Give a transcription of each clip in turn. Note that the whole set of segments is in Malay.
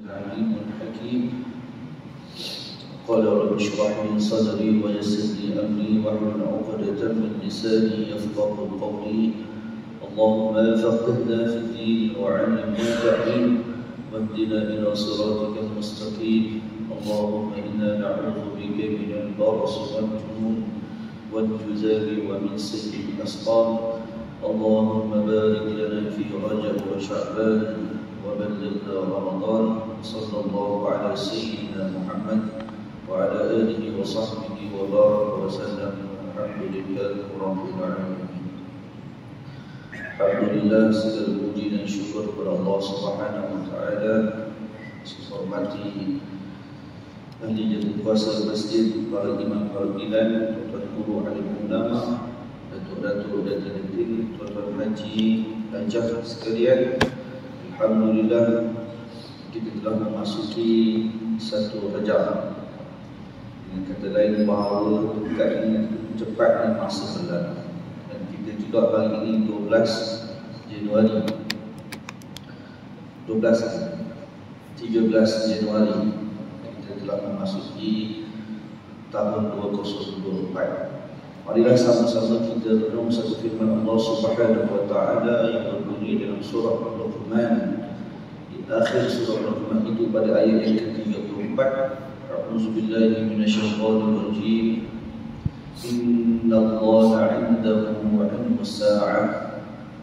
العليم الحكيم. قال رب اشرح لي صدري ويسر لي أمري واحلل عقدة من لساني يفقهوا قولي. اللهم فقهنا في الدين وعلمنا التأويل واهدنا إلى صراطك المستقيم. اللهم إنا نعوذ بك من البرص والجنون والجذام ومن سيء الأسقام. اللهم بارك لنا في رجب وشعبان وبلغنا رمضان. صلى الله على سيدنا محمد وعلى آله وصحبه وبارك وسلم. الحمد لله رب العالمين. Alhamdulillah, segala puji dan syukur kepada Allah Subhanahu wa taala. Hormati ahli jatuh kuasa masjid, para imam, para bilan, tuan guru, alim ulama, datuk-datuk dan datin, tuan-tuan haji, hajah sekalian. Alhamdulillah, kita telah memasuki satu Rajab. Dengan kata lain, bahawa dekatnya cepatnya masa berlalu. Dan kita juga hari ini 12 Januari 13 Januari kita telah memasuki tahun 2024. Marilah sama-sama kita renung satu firman Allah Subhanahu wa taala yang berbunyi dalam surah Al-Luqman. Di akhir surah Al-Luqman itu pada ayat yang ke-34, A'udzubillahi minasyaitonir rajim. Innallaha 'indahu 'ilmus sa'ah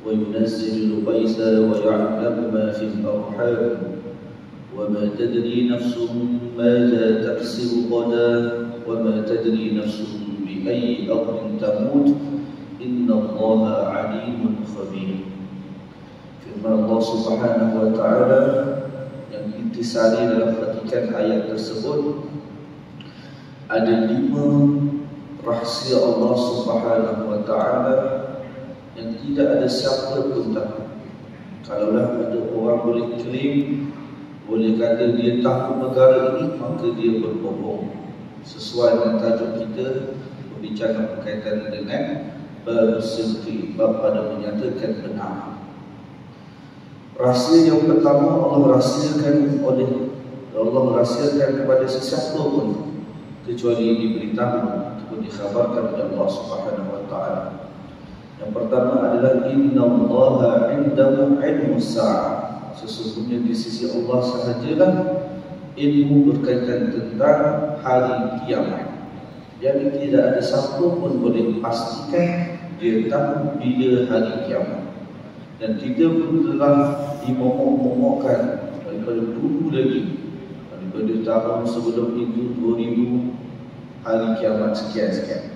wa yunazzilul ghaitha wa ya'lamu ma fil arham wa ma tadri nafsun madza taksibu ghadan wa ma tadri nafsun bi ayyi ardin tamut. Innallaha 'alimun khabir. Firman Allah Subhanahu wa taala yang intisari dalam petikan ayat tersebut, ada 5 rahsia Allah Subhanahu wa taala yang tidak ada siapa pun tahu. Kalaulah ada orang boleh klaim, boleh kata dia tahu perkara ini, maka dia berbohong. Sesuai dengan tajuk kita berbicara berkaitan dengan bersidqi, bab pada menyatakan benar. Rahsia yang pertama Allah rahsiakan kepada sesiapa pun kecuali diberitahu ataupun dikhabarkan oleh Allah Subhanahu wa taala. Yang pertama adalah innallaha 'indahu 'ilmus sa'ah. Sesungguhnya di sisi Allah sahajalah ilmu berkaitan tentang hari kiamat. Jadi tidak ada siapa pun boleh pastikan dia tahu bila hari kiamat. Dan kita pun telah dimomok-momokkan daripada dulu lagi, daripada tahun sebelum itu 2000 hari kiamat sekian-sekian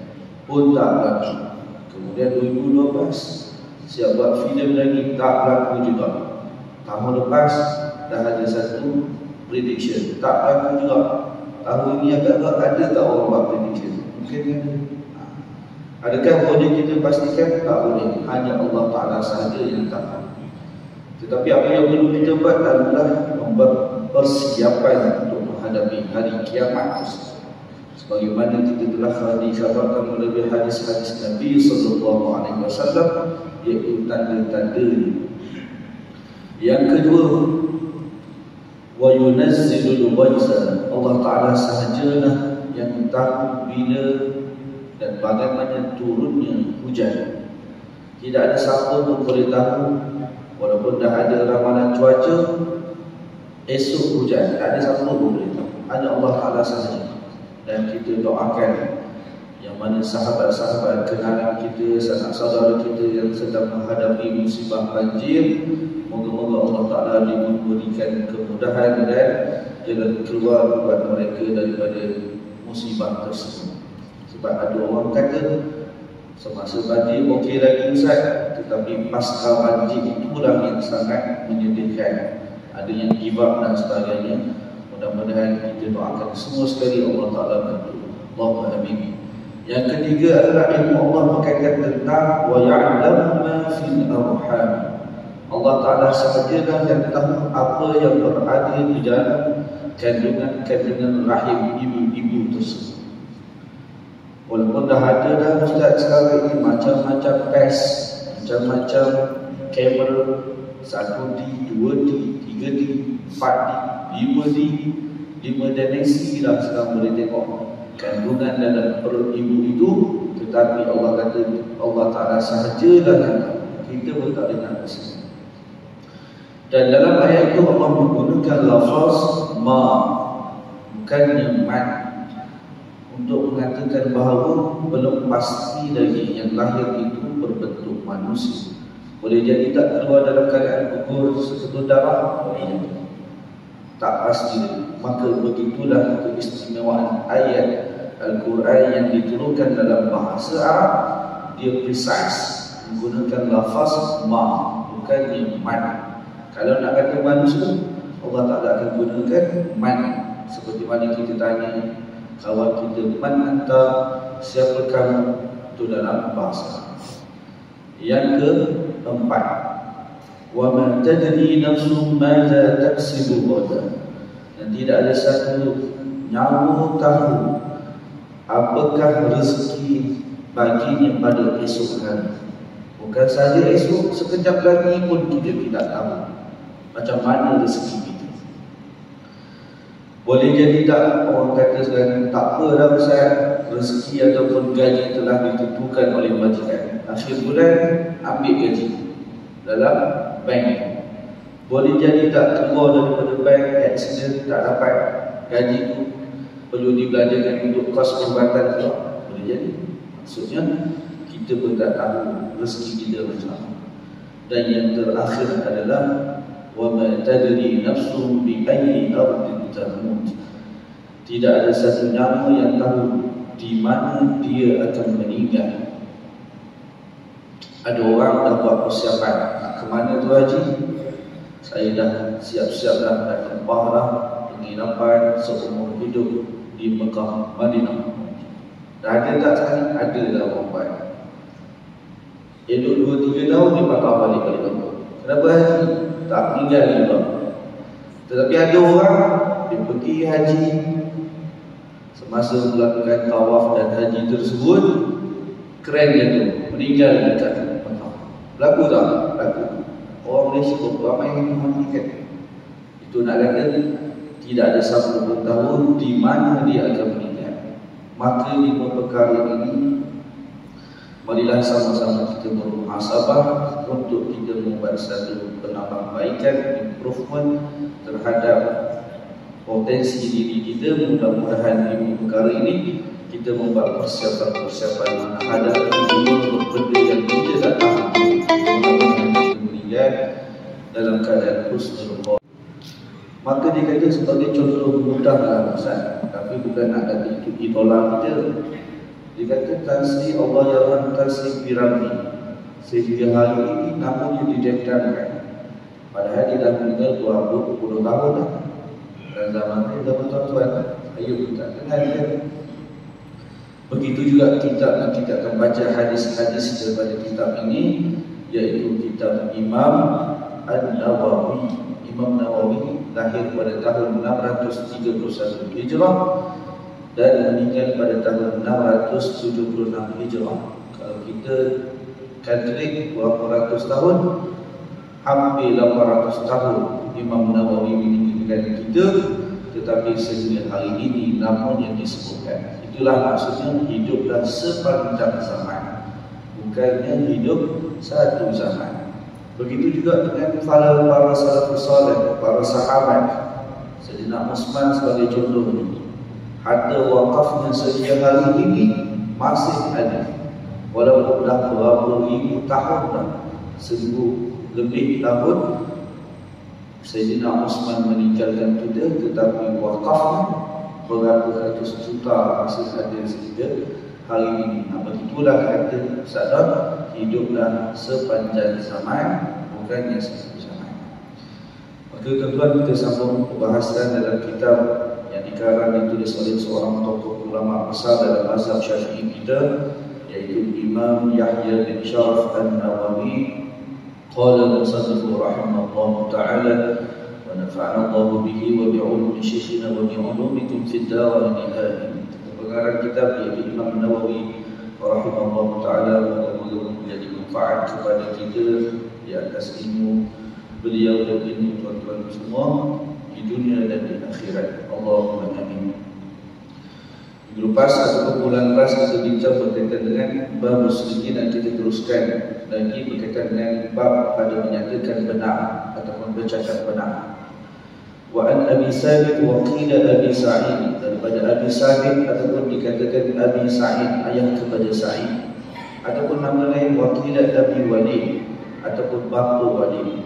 pun tak berlaku. Kemudian 2012 siap buat filem lagi, tak berlaku juga. Tahun lepas dah ada satu prediction, tak berlaku juga. Tahun ini agak-agak ada tak orang buat prediction? Mungkin ada. Adakah boleh kita pastikan? Tak boleh. Hanya Allah Ta'ala sahaja yang tahu. Tetapi apa yang perlu kita buat adalah membuat persiapan untuk menghadapi hari kiamat. Sebagaimana kita telah dikhabarkan melalui hadis-hadis Nabi sallallahu alaihi wasallam, iaitu tanda-tandanya. Yang kedua, wa yunazzilul ghaitha. Allah Ta'ala sahajalah yang tahu bila dan bagaimana turunnya hujan. Tidak ada siapa pun boleh tahu, walaupun dah ada ramalan cuaca esok hujan, tak ada siapa pun boleh tahu, hanya Allah Ta'ala sahaja. Dan kita doakan yang mana sahabat-sahabat kenalan kita, sanak saudara kita yang sedang menghadapi musibah banjir, moga-moga Allah Ta'ala diberikan kemudahan dan jalan keluar buat mereka daripada musibah tersebut. Sebab ada orang kata semasa banjir okey lagi Ustaz, tetapi pasca banjir itulah yang sangat menyedihkan. Ada yang give up dan sebagainya. Mudah-mudahan kita doakan semua sekali Allah Ta'ala bantu. Allahumma amin. Yang ketiga adalah ilmu Allah berkaitan tentang wa ya'lamu ma fil arham. Allah Ta'ala sahajalah yang tahu apa yang berada di dalam kandungan rahim ibu-ibu tersebut. Walaupun dah ada dah Ustaz sekarang ini macam-macam pes, macam-macam kamera, 1D, 2D, 3D, 4D, lima dimensi lah sekarang boleh tengok kandungan dalam perut ibu itu, tetapi Allah kata Allah Ta'ala sahajalah yang tahu, kita pun tak dengar maksudnya. Dan dalam ayat itu Allah menggunakan lafaz ma, bukannya man, untuk mengatakan bahawa belum pasti lagi yang lahir itu berbentuk manusia. Boleh jadi tak keluar dalam keadaan gugur seketul darah, boleh jadi tak pasti. Maka begitulah keistimewaan ayat Al-Quran yang diturunkan dalam bahasa Arab, dia precise, menggunakan lafaz ma, bukannya man. Kalau nak kata manusia, Allah Ta'ala akan gunakan man. Seperti mana kita tanya kawan kita, man anta, siapa kamu, itu dalam bahasa. Yang keempat, wa man tadri nafsun madza taksibu ghadan, dan tidak ada satu nyawa tahu apakah rezeki baginya pada esok hari. Bukan saja esok, sekejap lagi pun kita tidak tahu macam mana rezeki kita. Boleh jadi tak, orang kata sekarang tak apa dah besar, rezeki ataupun gaji telah ditentukan oleh majikan. Akhir bulan ambil gaji dalam bank. Boleh jadi tak keluar daripada bank, accident, tak dapat gaji itu, perlu dibelanjakan untuk kos perubatan pula. Boleh jadi. Maksudnya kita pun tak tahu rezeki kita macam mana. Dan yang terakhir adalah wa ma tadri nafsun bi ayyi ardin tamut. Tidak ada satu nyawa yang tahu di mana dia akan meninggal. Ada orang dah buat persiapan nak ke mana tu haji, saya dah siap-siap dah nak tempah dah penginapan seumur hidup di Mekah, Madinah. Dah ada tak sekarang? Ada dah orang buat. Elok 2-3 tahun dia patah balik kampung. Kenapa haji? Tak meninggal juga. Tetapi ada orang dia pergi haji, semasa melakukan tawaf dan haji tersebut, keren dia tu, meninggal dekat Mekah. Berlaku tak? Berlaku. Orang Malaysia ramai yang matikan. Itu nak kata tidak ada siapa pun tahu di mana dia akan meninggal. Maka lima perkara ini, marilah sama-sama kita bermuhasabah untuk kita membuat satu penambahbaikan, improvement terhadap potensi diri kita. Mudah-mudahan lima perkara ini kita membuat persiapan-persiapan menghadapi benda yang kita tak tahu. Mudah-mudahan kita meninggal dalam keadaan husnul khatimah. Maka dia kata sebagai contoh mudahlah Ustaz, tapi bukan nak kata itu idola kita. Dia kata tansri Allah yang tansri piramid, sehingga hari ini namanya dideklarkan. Padahal dia dah meninggal 20 tahun dah. Dan zaman ini dah bertuan-tuan, ayo kita kenal dia. Begitu juga kita akan baca hadis-hadis daripada kitab ini, iaitu kitab Imam An-Nawawi. Imam Nawawi lahir pada tahun 631 Hijrah dan meninggal pada tahun 676 Hijrah. Kalau kita kalkulate berapa ratus tahun, hampir 800 tahun Imam Nawawi meninggalkan kita, tetapi sehingga hari ini namanya disebutkan. Itulah maksudnya hiduplah sepanjang zaman, bukannya hidup satu zaman. Begitu juga dengan para salafus saleh, para sahabat. Sayyidina Utsman sebagai contoh ini, harta wakafnya sehingga hari ini masih ada, walaupun dah berapa ribu tahun dah, 1000 lebih tahun Sayyidina Utsman meninggalkan kita, tetapi wakafnya berapa ratus juta masih ada sehingga hari ini. Nah, begitulah kata sadar, hiduplah sepanjang zaman, bukannya satu zaman. Maka tuan-tuan, kita sambung pembahasan dalam kitab yang dikarang ditulis oleh seorang tokoh ulama besar dalam mazhab Syafi'i kita, yaitu Imam Yahya bin Sharaf An-Nawawi. Qala al-musannif rahimahullah ta'ala wa nafa'ana Allah bihi wa bi'ulumi syekhina wa bi'ulumikum fid darain amin. Pengarang kitab yaitu Imam Nawawi rahimahullah ta'ala, mudah-mudahan menjadi manfaat kepada kita di atas ilmu beliau dan ilmu tuan-tuan semua. di dunia dan di akhirat. Allahumma amin. Minggu lepas atau bulan lepas kita bincang berkaitan dengan bab sedikit dan kita teruskan lagi berkaitan dengan bab pada menyatakan benar ataupun bercakap benar. Wa an Abi Sabit wa qila Abi Sa'id, daripada Abi Sabit ataupun dikatakan Abi Sa'id, ayah kepada Sa'id, ataupun nama lain wa qila Abi Walid ataupun bapa Walid.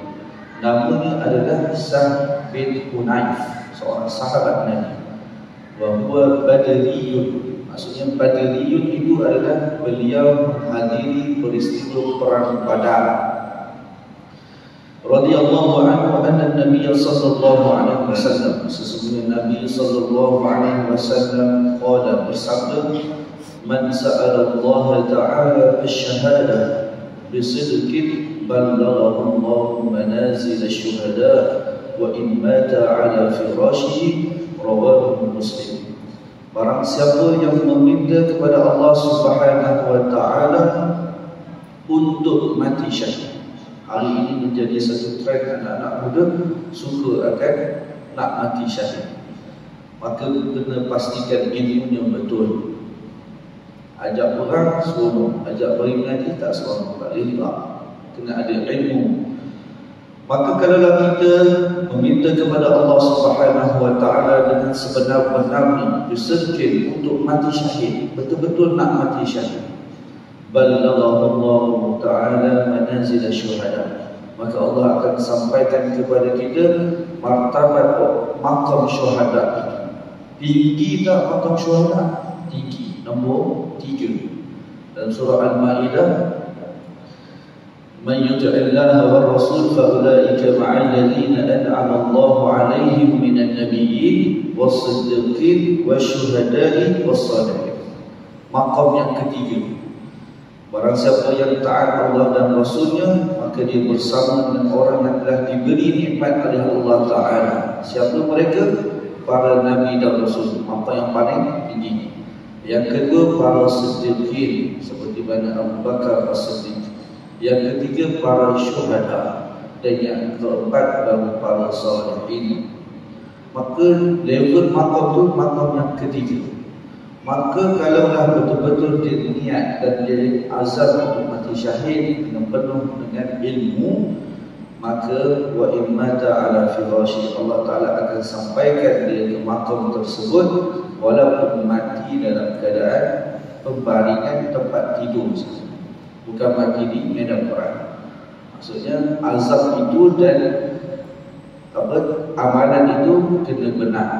Namanya adalah Sa'd bin Hunayf, seorang sahabat Nabi. Wa huwa Badriyun, maksudnya Badriyun itu adalah beliau menghadiri peristiwa perang Badar. Radhiyallahu anhu anna Nabi sallallahu alaihi wasallam, sesungguhnya Nabi sallallahu alaihi wasallam qala, bersabda, man sa'ala Allah ta'ala ash-shahadah bisidqin ballaghahu Allah manazil ash-shuhada wa in mata ala firashihi, rawahu Muslim. Barang siapa yang meminta kepada Allah Subhanahu wa taala untuk mati syahid. Hari ini menjadi satu trend anak-anak muda suka akan nak mati syahid. Maka kena pastikan ilmu yang betul. Ajak orang seronok, ajak beri mengaji tak seronok, tak boleh. Kena ada ilmu. Maka kalaulah kita meminta kepada Allah Subhanahu wa taala dengan sebenar-benarnya, bersedekah untuk mati syahid, betul-betul nak mati syahid, ballaghahu Allah ta'ala manazil syuhada, maka Allah akan sampaikan kepada kita martabat maqam syuhada itu. Tinggi tak maqam syuhada? Tinggi. Nombor 3 dalam surah Al-Maidah, man yuti'illaha war rasul fa ulaika ma'al ladzina an'ama Allahu 'alaihim minan nabiyyin was-siddiqin wasyuhada'i was-shalihin. Maqam yang ketiga, barang siapa yang taat Allah dan Rasulnya, maka dia bersama dengan orang yang telah diberi nikmat oleh Allah Ta'ala. Siapa mereka? Para Nabi dan Rasul. Apa yang paling tinggi. Yang kedua, para siddiqin, seperti mana Abu Bakar as-Siddiq. Yang ketiga, para syuhada. Dan yang keempat, baru para salihin. Maka level makam itu makam yang ketiga. Maka kalaulah betul-betul dia niat dan dia azam untuk mati syahid dengan penuh dengan ilmu, maka wa immata ala firashi, Allah Ta'ala akan sampaikan dia ke makam tersebut walaupun mati dalam keadaan pembaringan tempat tidur saja, bukan mati di medan perang. Maksudnya azam itu dan amalan itu kena benar.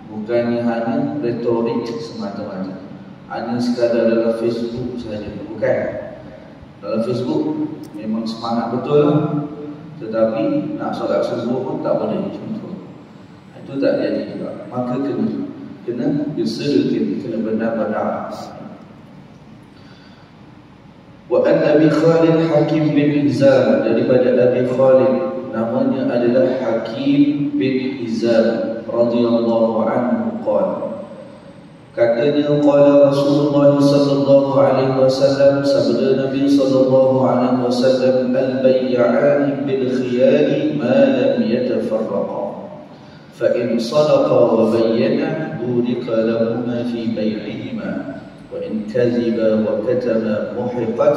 Bukan hanya retorik semata-mata, hanya sekadar dalam Facebook saja. Bukan. Dalam Facebook memang semangat betul, tetapi nak solat subuh pun tak boleh contoh. Itu tak jadi juga. Maka kena bersedekah, kena benar-benar. Wa an Abi Khalid Hakim bin Hizam, daripada Abi Khalid, namanya adalah Hakim bin Hizam radhiyallahu anhu qala, katanya qala Rasulullah sallallahu alaihi wasallam, sabda Nabi sallallahu alaihi wasallam, al-bay'an bil khiyar ma lam yatafarraqa fa in sadaqa wa bayyana burika lahuma fi bay'ihima wa in kadhiba wa katama muhiqat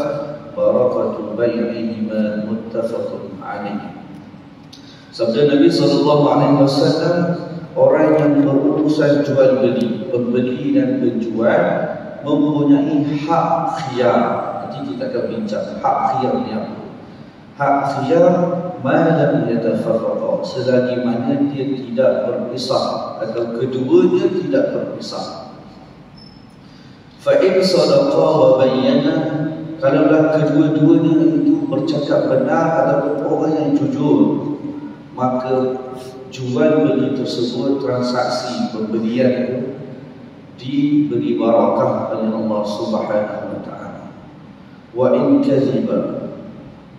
barakatu bay'ihima, muttafaqun alaihi. Sabda Nabi sallallahu alaihi wasallam, orang yang berurusan jual beli, pembeli dan penjual mempunyai hak khiyar. Nanti kita akan bincang hak khiyar ni apa. Hak khiyar ma lam yatafarraqa, selagi mana dia tidak berpisah atau keduanya tidak berpisah. Fa in sadaqa wa bayyana, kalaulah kedua-duanya itu bercakap benar ataupun orang yang jujur, maka jual beli tersebut, transaksi pembelian itu diberi barakah oleh Allah Subhanahu wa taala. Wa in kadhiba,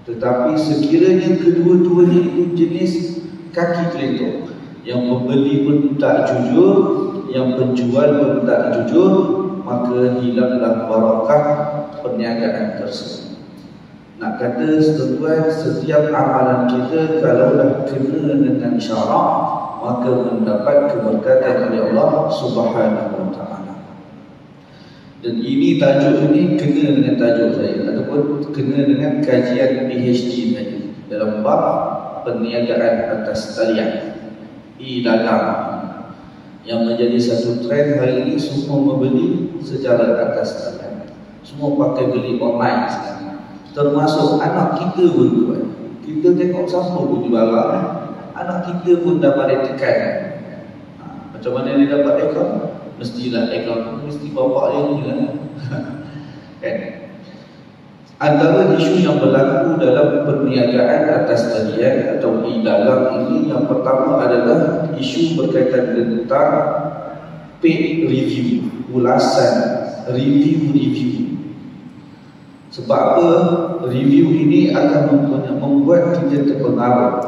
tetapi sekiranya kedua-duanya itu jenis kaki kelentung, yang pembeli pun tak jujur, yang penjual pun tak jujur, maka hilanglah barakah perniagaan tersebut. Nak kata tuan, setiap amalan kita kalaulah kena dengan syarak, maka mendapat keberkatan oleh Allah Subhanahu wa taala. Dan ini tajuk ini kena dengan tajuk saya ataupun kena dengan kajian PhD saya dalam bab perniagaan atas talian, e-dagang, yang menjadi satu trend hari ini. Semua membeli secara atas talian, semua pakai beli online sekarang, termasuk anak kita pun buat. Kita tengok siapa pun jualan, anak kita pun dah pada tekan. Macam mana dia dapat akaun? Mestilah akaun mesti bapak dia ni lah. Kan? Antara isu yang berlaku dalam perniagaan atas talian atau e-dagang ini, yang pertama adalah isu berkaitan tentang paid review, ulasan review. Sebab apa? Review ini akan membuat kita terpengaruh.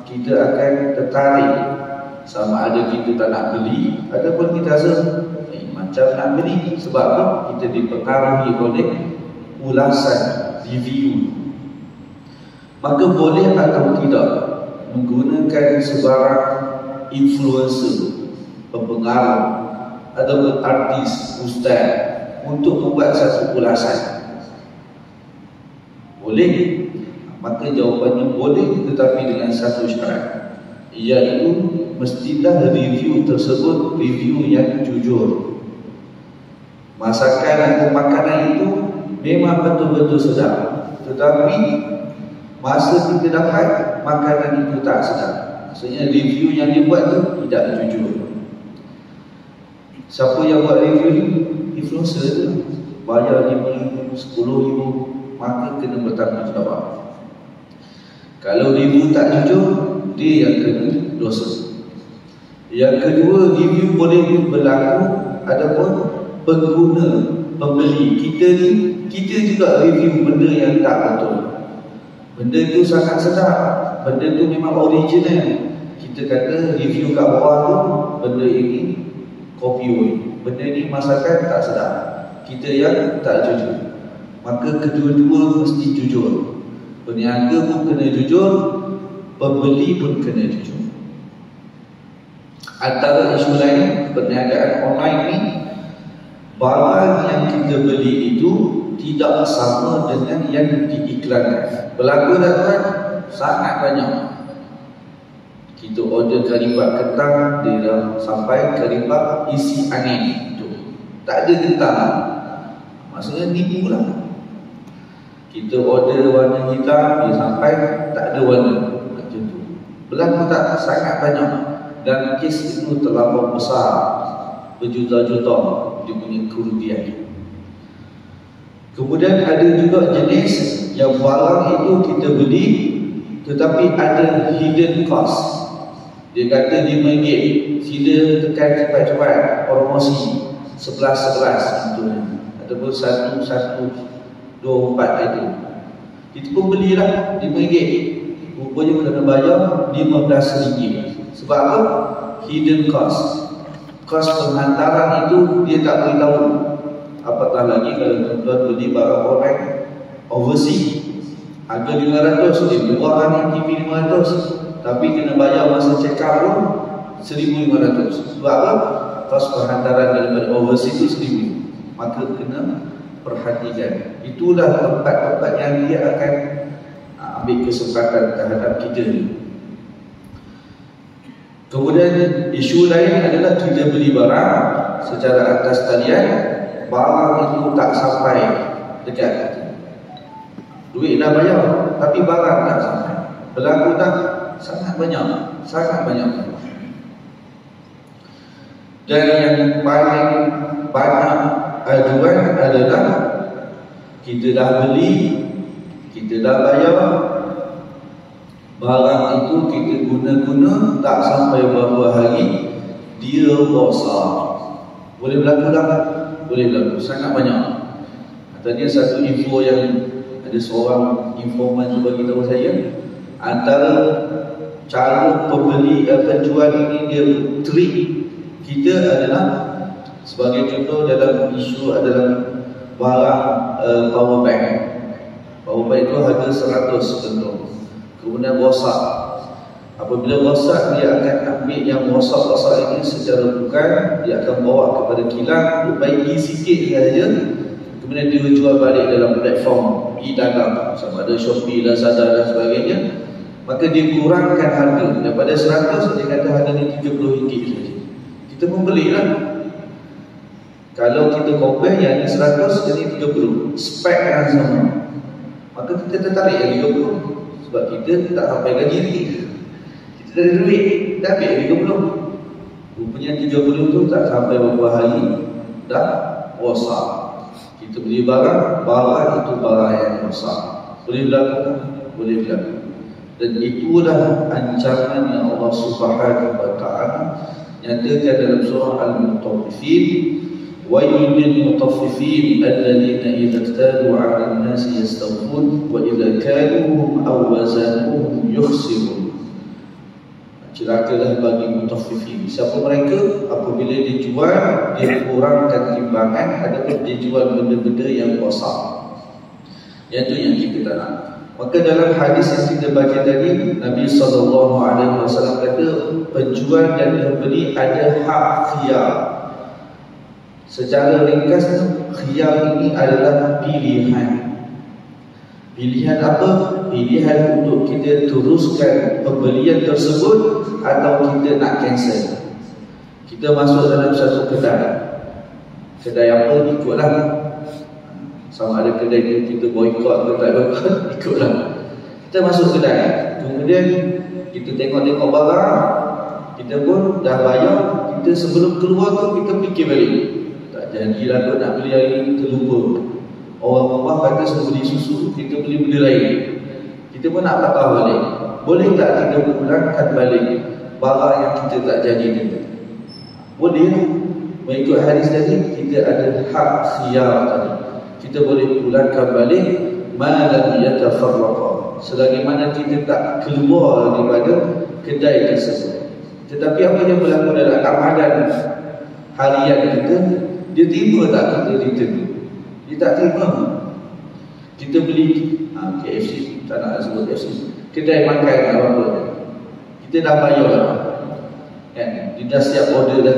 Kita akan tertarik, sama ada kita tak nak beli ataupun kita rasa macam nak beli. Sebab apa? Kita dipengaruhi oleh ulasan review. Maka boleh atau tidak menggunakan sebarang influencer, pempengaruh ataupun artis, ustaz untuk membuat satu ulasan? Boleh. Maka jawapannya boleh, tetapi dengan satu syarat, iaitu mestilah review tersebut review yang jujur. Masakan atau makanan itu memang betul-betul sedap, tetapi masa kita dapat makanan itu tak sedap. Maksudnya review yang dia buat tu tidak jujur. Siapa yang buat review ni? Influencer tu. Bayar RM5,000, RM10,000, maka kena bertanggungjawab. Kalau review tak jujur, dia yang kena dosa. Yang kedua, review boleh berlaku adapun pengguna, pembeli. Kita juga review benda yang tak betul. Benda tu sangat sedap, benda tu memang original. Kita kata review kat bawah tu, benda ini kopi oil, benda ni masakan tak sedap. Kita yang tak jujur. Maka kedua-dua mesti jujur. Peniaga pun kena jujur, pembeli pun kena jujur. Antara isu lain perniagaan online ni, barang yang kita beli itu tidak sama dengan yang diiklankan. Berlaku dah tuan, sangat banyak. Kita order karibat kentang, dia sampai karibat isi angin tu, tak ada kentang. Maksudnya nipu lah. Kita order warna hitam, dia sampai tak ada warna. Macam tu. Berlaku tak? Sangat banyak. Dan kes itu terlampau besar, berjuta-juta dia punya kerugian. Kemudian ada juga jenis yang barang itu kita beli tetapi ada hidden cost. Dia kata RM5, sila tekan cepat-cepat promosi 11-11 contohnya, ataupun 1-1-24 itu. Kita pun belilah RM5, rupanya kena bayar RM15. Sebab apa? Hidden cost. Kos penghantaran itu dia tak beritahu. Apatah lagi kalau tuan-tuan beli barang orang overseas, harga RM500, dia murah ni TV RM500, tapi kena bayar masa check out pun RM1,500. Sebab apa? Kos penghantaran daripada overseas itu RM1,000. Maka kena perhatikan. Itulah tempat-tempat yang dia akan ambil kesempatan terhadap kita ni. Kemudian isu lain adalah kita beli barang secara atas talian, barang itu tak sampai dekat kita. Duit dah bayar, tapi barang tak sampai. Berlaku tak? Sangat banyak. Sangat banyak. Dan yang paling banyak aduan adalah kita dah beli, kita dah bayar, barang itu kita guna-guna tak sampai beberapa hari dia rosak. Boleh berlaku tak? Boleh berlaku, sangat banyak. Tadi satu info yang ada seorang informan tu bagi tahu saya, antara cara pembeli penjual ini dia trik kita adalah, sebagai contoh dalam isu adalah barang power bank. Power bank itu harga 100 contoh, kemudian rosak. Apabila rosak, dia akan ambil yang rosak-rosak ini secara bukan, dia akan bawa kepada kilang untuk baiki sikit saja, kemudian dia jual balik dalam platform e-dagang sama ada Shopee, Lazada dan sebagainya. Maka dia kurangkan harga daripada 100, dia kata harga ni RM30 saja. Kita pun belilah. Kalau kita compare yang ni 100, yang ni 30, spek yang sama, maka kita tertarik yang 30. Sebab kita tak sampai gaji lagi, kita tak ada duit, dah ambil yang 30. Rupanya 30 tu tak sampai beberapa hari dah rosak. Kita beli barang itu barang yang rosak. Boleh berlaku? Boleh berlaku. Dan itulah ancaman yang Allah Subhanahu wa ta'ala nyatakan dalam surah Al-Mutaffifin, وَيْلٌ لِلْمُطَفِّفِينَ الَّذِينَ إِذَا اكْتَالُوا عَلَى النَّاسِ يَسْتَوْفُونَ وَإِذَا كَالُوهُمْ أَوْ وَزَنُوهُمْ يُخْسِرُونَ. Celakalah bagi mutaffifin. Siapa mereka? Apabila dijual, dia kurangkan timbangan, ataupun dia jual benda-benda yang rosak. Yang itu yang kita tak nak. Maka dalam hadis yang kita baca tadi, Nabi SAW kata penjual dan pembeli ada hak khiyar. Secara ringkas, khiyar ini adalah pilihan. Pilihan apa? Pilihan untuk kita teruskan pembelian tersebut atau kita nak cancel. Kita masuk dalam satu kedai apa, ikutlah. Sama ada kedai itu kita boykot atau tak boykot, ikutlah. Kita masuk kedai, kemudian kita tengok-tengok barang, kita pun dah bayar. Kita sebelum keluar tu kita fikir balik, tak janjilah aku nak beli hari ini, terlupa. Orang rumah kata suruh beli susu, kita beli benda lain. Kita pun nak patah balik. Boleh tak kita pulangkan balik barang yang kita tak jadi tadi? Boleh. Mengikut hadis tadi, kita ada hak khiyar tadi. Kita boleh pulangkan balik ma lam yatafarraqa, selagi mana kita tak keluar daripada kedai tersebut. Tetapi apa yang berlaku dalam amalan harian kita, dia terima tak kita return? Dia tak terima. Kita beli KFC, tak nak sebut KFC, kedai makan apa-apa, kita dah bayar lah, kan? Dia dah siap order dah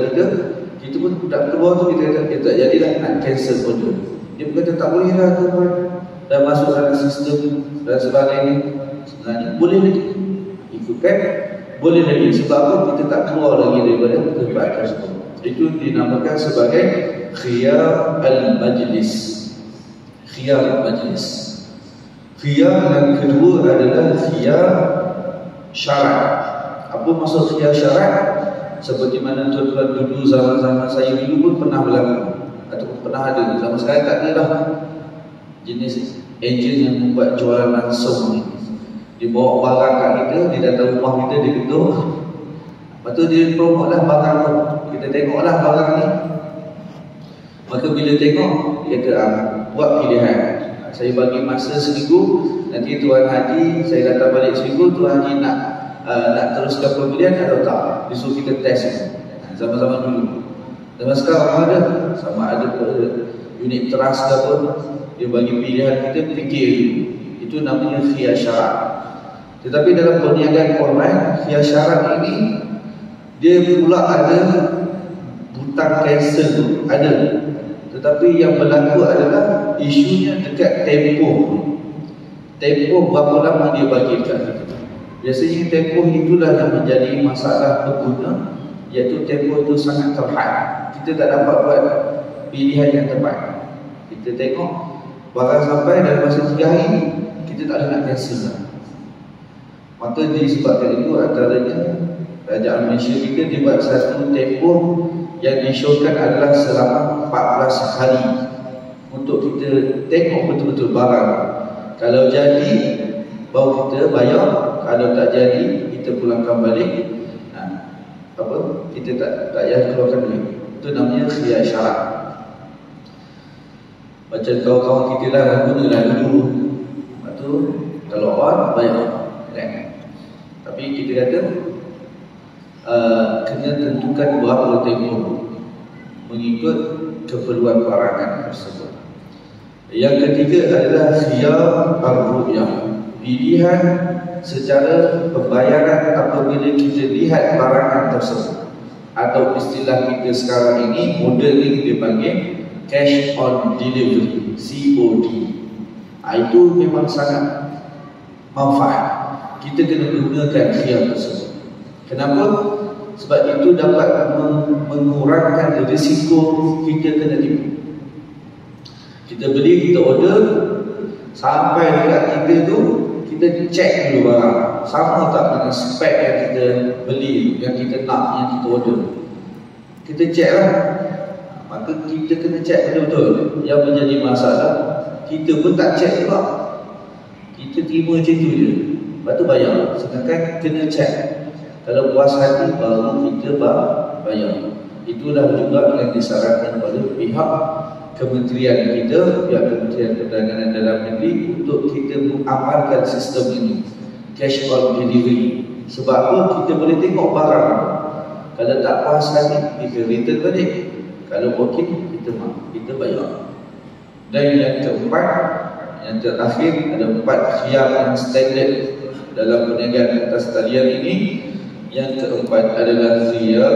kita pun tak keluar tu, kita kata kita tak jadilah, nak cancel order. Dia berkata tak boleh lah tuan, dah masuk dalam sistem dan sebagainya. Sebenarnya boleh lagi ikutkan, boleh lagi. Sebab apa? Kita tak keluar lagi daripada tempat tersebut. Itu dinamakan sebagai khiyar al-majlis. Khiyar al-majlis. Khiyar yang kedua adalah khiyar syarat. Apa maksud khiyar syarat? Seperti mana tuan-tuan dulu, zaman-zaman saya dulu pun pernah berlaku, ataupun pernah ada. Zaman sekarang tak ada dah jenis ejen yang membuat jualan langsung ni. Dia bawa barang kat kita, dia datang rumah kita, dia ketuk, lepas tu dia promote lah barang tu. Kita tengok lah barang ni. Maka bila tengok, dia kata buat pilihan. Saya bagi masa seminggu, nanti Tuan Haji, saya datang balik seminggu, Tuan Haji nak teruskan pembelian atau tak. Dia suruh kita test zaman-zaman dulu. Zaman sekarang ada, sama ada unit teras ke apa, dia bagi pilihan, kita fikir dulu. Itu namanya khiyar syarat. Tetapi dalam perniagaan online, khiyar syarat ini dia pula ada butang cancel tu, ada. Tetapi yang berlaku adalah isunya dekat tempoh. Tempoh berapa lama dia bagikan. Biasanya tempoh itulah yang menjadi masalah pengguna, iaitu tempoh itu sangat terhad. Kita tak dapat buat pilihan yang tepat. Kita tengok barang sampai dalam masa 3 hari, kita tak ada nak cancel lah. Maka disebabkan itu, antaranya Kerajaan Malaysia kita dibuat satu tempoh yang disyorkan adalah selama 14 hari untuk kita tengok betul-betul barang. Kalau jadi, baru kita bayar. Kalau tak jadi, kita pulangkan balik. Kita tak payah keluarkan duit. Itu namanya khiyar syarat. Macam kawan-kawan kita lah, gunalah dulu. Lepas tu, kalau on, bayar. Tapi kita kata kena tentukan berapa tempoh mengikut keperluan barangan tersebut. Yang ketiga adalah khiyar ar-ru'yah, pilihan secara pembayaran apabila kita lihat barangan tersebut, atau istilah kita sekarang ini, model ini dipanggil cash on delivery, COD. Itu memang sangat manfaat. Kita kena gunakan khiyar tersebut. Kenapa? Sebab itu dapat mengurangkan risiko kita kena tipu. Kita beli, kita order, sampai dekat kita tu, kita cek dulu barang sama tak dengan spek yang kita beli, yang kita nak, yang kita order. Kita cek lah. Maka kita kena cek betul-betul. Yang menjadi masalah, kita pun tak cek juga. Kita terima macam tu je, lepas tu bayar. Sedangkan kena cek. Kalau puas hati baru kita bayar. Itulah juga yang disarankan oleh pihak kementerian kita, pihak Kementerian Perdagangan Dalam Negeri, untuk kita mengamalkan sistem ini, cash on delivery. Sebab apa? Kita boleh tengok barang. Kalau tak puas hati, kita return balik. Kalau okey, kita bayar. Dan yang keempat, yang terakhir, ada 4 khiyar yang standard dalam perniagaan atas talian ini. Yang keempat adalah khiyar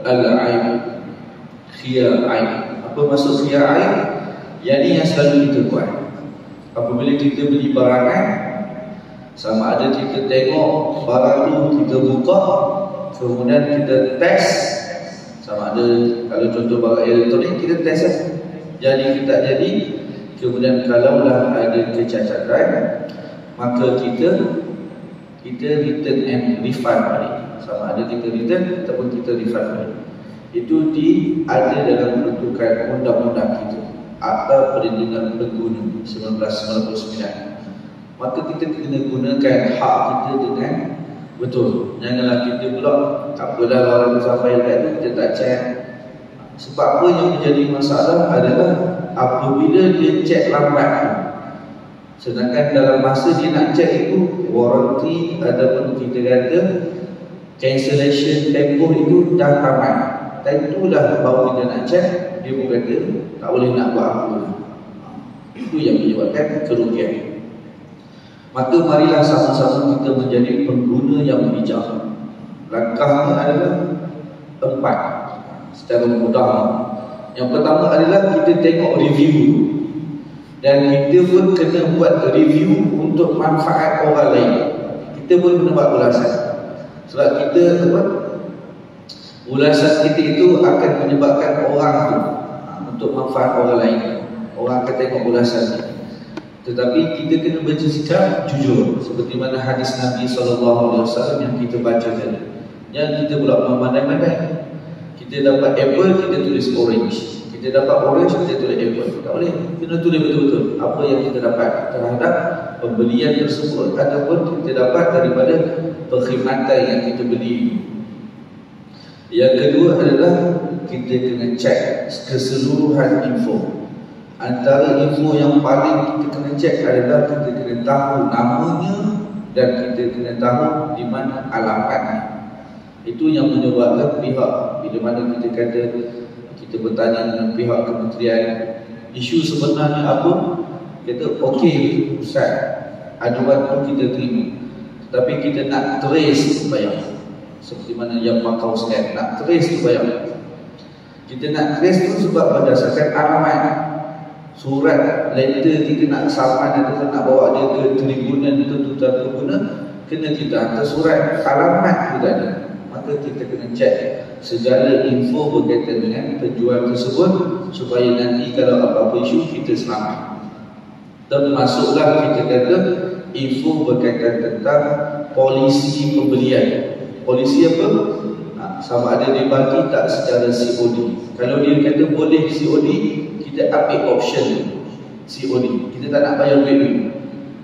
al-aib. Khiyar aib. Apa maksud khiyar aib? Yang ni yang selalu kita buat. Apabila kita beli barangan, sama ada kita tengok barang tu, kita buka, kemudian kita test. Sama ada, kalau contoh barang elektronik, kita test lah, jadi ke tak jadi. Kemudian kalaulah ada kecacatan, maka kita return and refund balik. Sama ada kita return ataupun kita refund balik. Itu ada dalam peruntukan undang-undang kita, Akta Perlindungan Pengguna 1999. Maka kita kena gunakan hak kita dengan betul. Janganlah kita pula tak apalah orang sampai dekat tu kita tak cek. Sebab apa yang menjadi masalah adalah apabila dia cek lambat, sedangkan dalam masa dia nak cek itu, warranty ataupun kita kata cancellation tempoh itu dah tamat. Dan itulah baru kita nak cek, dia pun kata tak boleh nak buat apa. Itu yang menyebabkan kerugian. Maka marilah sama-sama kita menjadi pengguna yang bijak. Langkahnya adalah 4 secara mudah. Yang pertama adalah kita tengok review, dan kita pun kena buat review untuk manfaat orang lain. Kita pun kena buat ulasan. Sebab kita ulasan kita itu akan menyebabkan orang tu untuk manfaat orang lain. Orang akan tengok ulasan kita. Tetapi kita kena bersikap jujur, seperti mana hadis Nabi SAW yang kita baca tadi. Yang kita pula memandai-mandai. Kita dapat apple, kita tulis orange. Kita dapat orange, kita tulis apple. Tak boleh. Kena tulis betul-betul apa yang kita dapat terhadap pembelian tersebut, ataupun kita dapat daripada perkhidmatan yang kita beli. Yang kedua adalah kita kena cek keseluruhan info. Antara info yang paling kita kena cek adalah kita kena tahu namanya dan kita kena tahu di mana alamatnya. Itu yang menyebabkan pihak, bila mana kita kata, kita bertanya dengan pihak kementerian, isu sebenarnya apa? Kata, okey Ustaz, aduan tu kita terima, tapi kita nak trace bayar. Seperti mana yang Makau sekarang, nak trace tu bayar. Kita nak trace tu sebab berdasarkan alamat. Surat letter kita nak saman atau nak bawa dia ke tribunal itu tuan pengguna, kena kita hantar surat alamat kita ada. Maka kita kena cek segala info berkaitan dengan penjual tersebut, supaya nanti kalau apa-apa isu kita selamat. Termasuklah kita kata info berkaitan tentang polisi pembelian. Polisi apa? Sama ada dia bagi tak secara COD. Kalau dia kata boleh COD, kita ambil option COD. Kita tak nak bayar duit dulu.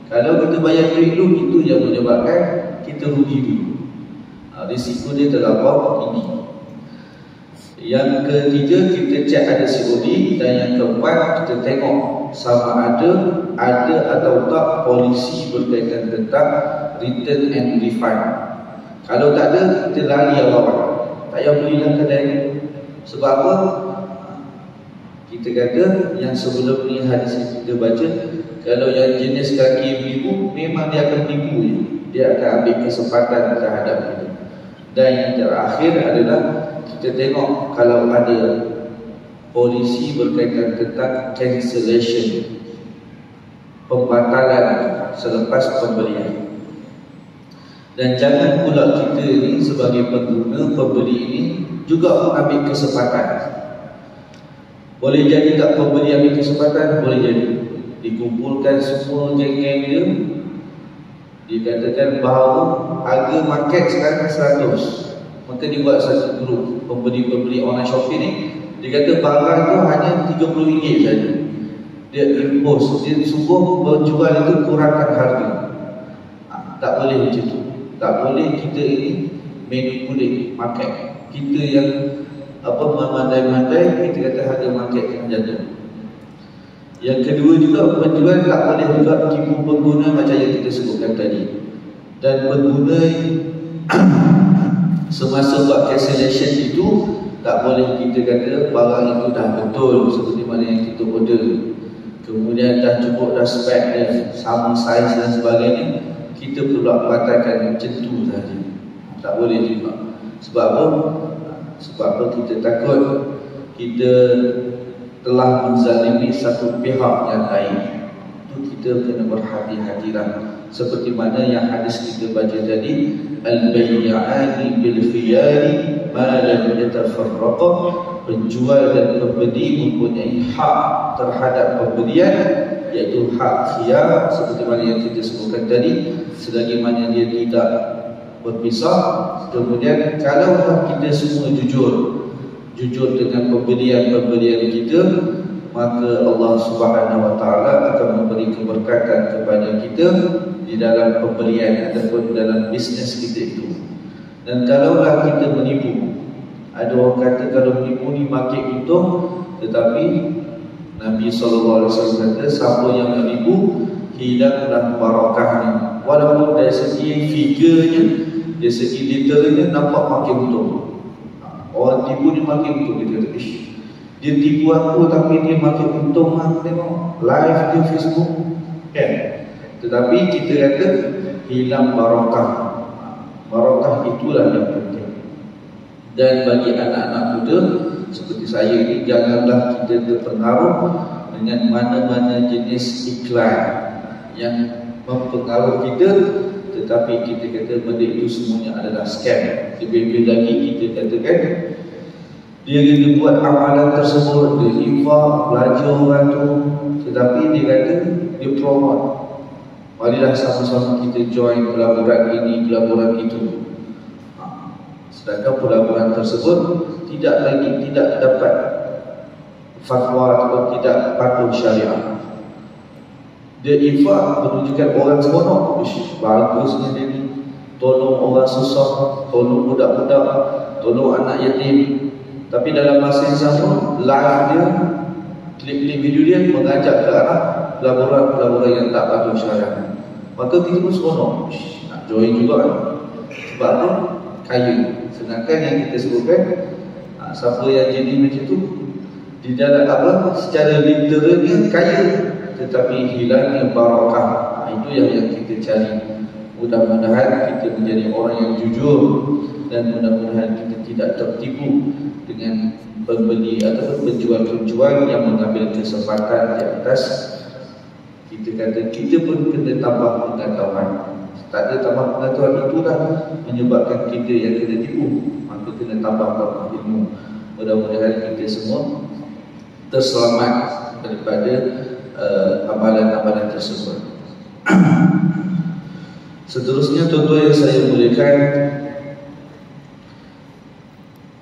Kalau kita bayar duit dulu, itu yang menyebabkan kita rugi dulu. Risiko dia terlampau tinggi. Yang ketiga, kita cek ada COD. Dan yang keempat, kita tengok sama ada atau tak polisi berkaitan tentang return and refund. Kalau tak ada, kita lari awal-awal. Tak payah belilah kedai ni. Sebab apa? Kita kata yang sebelum ni hadis yang kita baca, kalau yang jenis kaki biru memang dia akan tipu je. dia akan ambil kesempatan terhadap kita. Dan yang terakhir adalah kita tengok kalau ada polisi berkaitan tentang cancellation, pembatalan selepas pembelian. Dan jangan pula kita ni sebagai pengguna, pembeli ini juga ambil kesempatan. Boleh jadi tak pembeli ambil kesempatan? Boleh jadi. Dikumpulkan semua geng-geng dia, dikatakan bahawa harga market sekarang 100. Maka dibuat satu grup pembeli-pembeli online shopping ni, dia kata barang tu hanya RM30 saja. Dia impose, dia sungguh berjual itu kurangkan harga. Tak boleh macam tu. Tak boleh kita ini manipulate market. Kita yang memandai-mandai, kita kata harga market yang jatuh. Yang kedua juga, penjual tak boleh juga tipu pengguna macam yang kita sebutkan tadi. Dan pengguna semasa buat cancellation itu, tak boleh kita kata barang itu dah betul seperti mana yang kita order. Kemudian dah cukup, dah spek dia, sama saiz dan sebagainya, kita perlu batalkan macam tu saja. Tak boleh juga. Sebab apa? Sebab apa? Kita takut kita telah menzalimi satu pihak yang lain. Itu kita kena berhati-hatilah. Seperti mana yang hadis kita baca tadi, al-bay'ani bil khiyari ma lam yatafarraqa. Penjual dan pembeli mempunyai hak terhadap pembelian, iaitu hak khiyar, seperti mana yang kita sebutkan tadi, selagi mana dia tidak berpisah. Kemudian kalau kita semua jujur dengan pembelian kita, maka Allah Subhanahu Wa Taala akan memberi keberkatan kepada kita di dalam pembelian ataupun dalam bisnes kita itu. Dan kalaulah kita menipu, ada orang kata kalau menipu ni makin untung, tetapi Nabi SAW kata siapa yang menipu, hilanglah barakahnya. Walaupun dari segi figurnya, dari segi literalnya nampak makin untung. Orang tipu ni makin untung. Kita kata, dia tipu aku tapi dia makin untung lah. Tengok live di Facebook kan. Tetapi kita kata hilang barakah. Barakah itulah yang penting. Dan bagi anak-anak muda seperti saya ini, janganlah kita terpengaruh dengan mana-mana jenis iklan yang mempengaruhi kita, tetapi kita kata benda itu semuanya adalah scam. Lebih-lebih lagi kita katakan dia buat amalan tersebut, dia infak, belajar orang tu, tetapi dia kata dia promote. Marilah sama-sama kita join pelaburan ini, pelaburan itu. Sedangkan pelaburan tersebut tidak dapat fatwa atau tidak patuh syariah. Dia infak menunjukkan orang seronok, bagusnya dia ni, tolong orang susah, tolong budak-budak, tolong anak yatim. Tapi dalam masa yang sama, live dia, klip-klip video dia mengajak ke arah pelaburan-pelaburan yang tak patuh syariah. Maka kita pun seronok, nak join juga kan. Sebab apa? Kaya. Sedangkan yang kita sebutkan, siapa yang jadi macam tu, di dalam apa, secara literalnya kaya, tetapi hilangnya barakah. Itu yang kita cari. Mudah-mudahan kita menjadi orang yang jujur, dan mudah-mudahan kita tidak tertipu dengan pembeli atau penjual-penjual yang mengambil kesempatan di atas. Kita kata kita pun kena tambah pengetahuan. Tak ada tambah pengetahuan, itulah menyebabkan kita yang kena tipu. Maka kena tambah ilmu. Mudah-mudahan kita semua terselamat daripada amalan-amalan tersebut. Seterusnya tuan-tuan yang saya muliakan,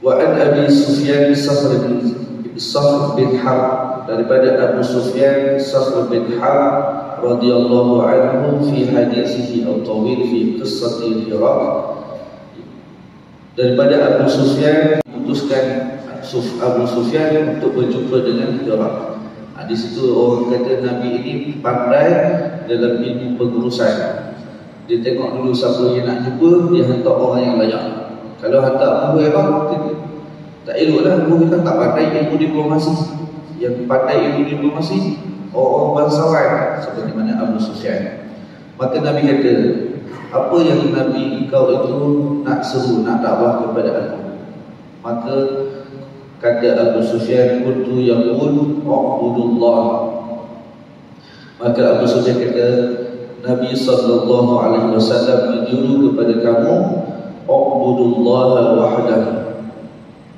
wa an Abi Sufyan Sakhr bin Harb, daripada Abu Sufyan Sakhr bin Harb radhiyallahu anhu fi hadisihi al-tawil fi qissati Iraq. Daripada Abu Sufyan memutuskan Abu Sufyan untuk berjumpa dengan Iraq. Di situ orang kata Nabi ini pandai dalam ilmu pengurusan. Dia tengok dulu siapa yang nak jumpa, dia hantar orang yang layak. Kalau hantar Abu Iraq, tak eloklah. Abu kan tak pandai ilmu diplomasi. Yang pandai ilmu diplomasi orang bangsawan seperti mana Abu Sufyan. Maka Nabi kata, apa yang Nabi engkau itu nak seru, nak dakwah kepada aku? Maka kata Abu Sufyan, kuntu yaqul u'budullah. Maka Abu Sufyan kata, Nabi SAW menyuruh kepada kamu, u'budullah wahdah,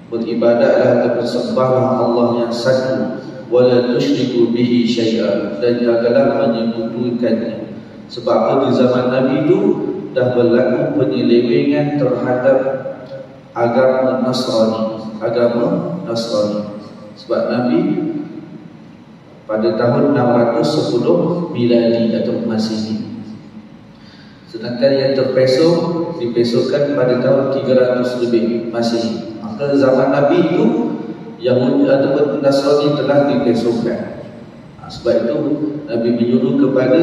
beribadatlah dan bersembahlah Allah yang satu, wala tusyriku bihi syai'an, dan janganlah menyekutukannya. Sebab apa? Di zaman Nabi itu dah berlaku penyelewengan terhadap agama Nasrani. Sebab Nabi pada tahun 610 miladi atau Masehi. Sedangkan yang dipesongkan pada tahun 300 lebih Masehi. Maka zaman Nabi itu Yahudi ataupun Nasrani telah dipesongkan. Sebab itu Nabi menyuruh kepada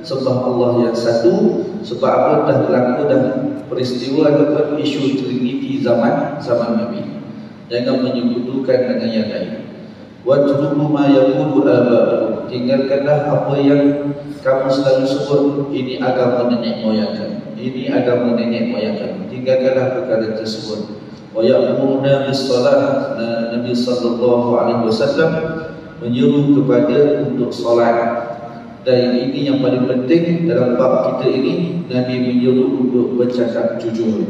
sembah Allah yang satu. Sebab apa? Dah berlaku dah peristiwa ataupun isu Trinity zaman Nabi. Jangan menyekutukan dengan yang lain. Wajrubu ma yaqulu aba'ukum, tinggalkanlah apa yang kamu selalu sebut, ini agama nenek moyang kamu, ini agama nenek moyang kamu. Tinggalkanlah perkara tersebut. Wa ya'muruna bis-shalah, Nabi SAW menyuruh kepada untuk solat. Dan ini yang paling penting dalam bab kita ini, Nabi menyuruh untuk bercakap jujur.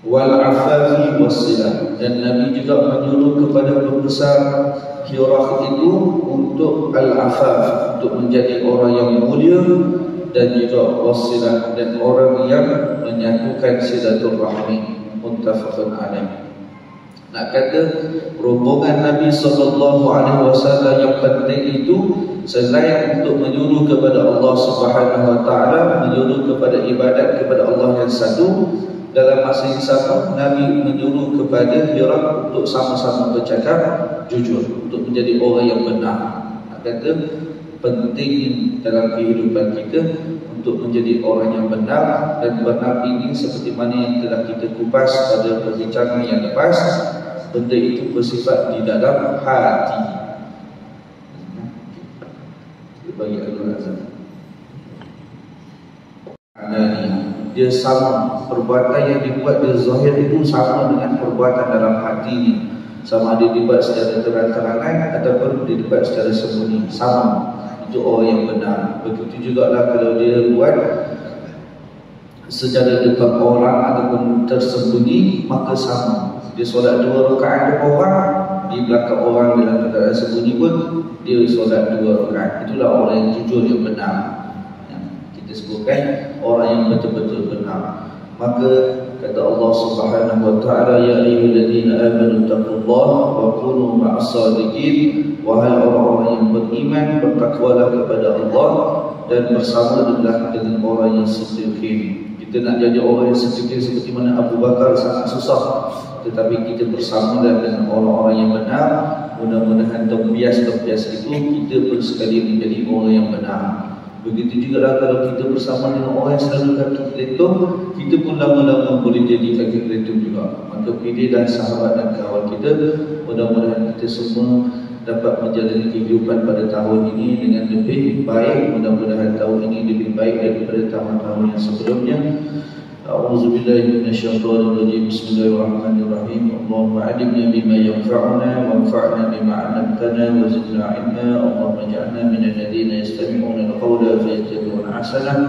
Wal afafi wassilah, dan Nabi juga menyuruh kepada pembesar hierarki itu untuk al-afaf, untuk menjadi orang yang mulia, dan juga wassilah, dan orang yang menyatukan silaturahmi. Muttafaqun alaih. Nak kata rombongan Nabi SAW yang penting itu, selain untuk menyuruh kepada Allah Subhanahu Wa Taala, menyuruh kepada ibadat kepada Allah yang satu, dalam masa yang sama Nabi menyuruh kepada hierarki untuk sama-sama bercakap jujur, untuk menjadi orang yang benar. Nak kata penting dalam kehidupan kita untuk menjadi orang yang benar, dan benar ini seperti mana yang telah kita kupas pada perbincangan yang lepas, benda itu bersifat di dalam hati. Bagi Al-Azhar dia sama, perbuatan yang dibuat di zahir itu sama dengan perbuatan dalam hati ini. Sama ada dibuat secara terang-terangan ataupun dibuat secara sembunyi, sama. Itu orang yang benar. Begitu juga lah kalau dia buat secara depan orang ataupun tersembunyi, maka sama. Dia solat 2 rakaat depan orang, di belakang orang dalam keadaan sembunyi pun dia solat 2 rakaat. Itulah orang yang jujur, yang benar. Sebutkan orang yang betul-betul benar. Maka kata Allah Subhanahu Wa Taala, ya ayyuhalladzina amanu taqullaha wa kunu ma'as-shadiqin, wahai orang-orang yang beriman, bertakwalah kepada Allah dan bersamalah dengan orang yang siddiqin. Kita nak jadi orang yang siddiqin seperti mana Abu Bakar sangat susah, tetapi kita bersamalah dengan orang-orang yang benar. Mudah-mudahan terbias-terbias itu kita pun sekali menjadi orang yang benar. Begitu juga lah kalau kita bersama dengan orang yang selalu kaki kelentung, kita pun lama-lama boleh jadi kaki kelentung juga. Maka pilih dan sahabat dan kawan kita. Mudah-mudahan kita semua dapat menjalani kehidupan pada tahun ini dengan lebih baik. Mudah-mudahan tahun ini lebih baik daripada tahun-tahun yang sebelumnya. A'udzubillahi minasyaitonirrajim. Bismillahirrahmanirrahim. Allahumma 'allimna bima yanfa'una wanfa'na bima 'allamtana wa zidna 'ilma. Allahumma ij'alna minal ladzina yastami'una al-qawla fayattabi'una ahsanah.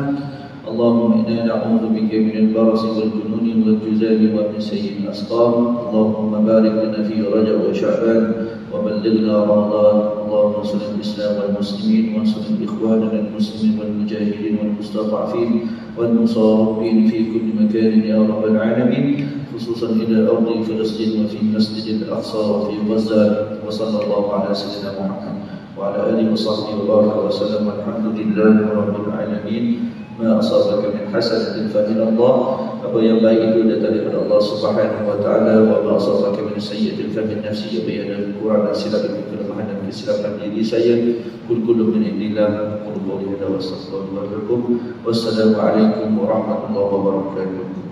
Allahumma inna na'udzu bika minal barasi wal jununi wal juzami wa min sayyi'il asqam. Allahumma barik lana fi Rajab wa Sya'ban wa ballighna Ramadan. Allahumma salli al-islam wal muslimin wa salli ikhwanana al-muslimin wal mujahidin wal mustada'afin والمصابين في كل مكان يا رب العالمين، خصوصا إلى أرض فلسطين وفي المسجد الأقصى وفي غزة. وصلى الله على سيدنا محمد وعلى آله وصحبه وبارك وسلم. والحمد لله رب العالمين. ما أصابك من حسنة فمن الله، apa yang baik itu datang daripada Allah Subhanahu Wa Taala. Wa ma asabaka min sayyi'atin famin nafsi, apa yang ada kurang dan silap itu kelemahan dan kesilapan diri saya. Kullu min indillah. Qul qawli hadza wa astaghfirullah lakum. Wassalamu alaikum warahmatullahi wabarakatuh.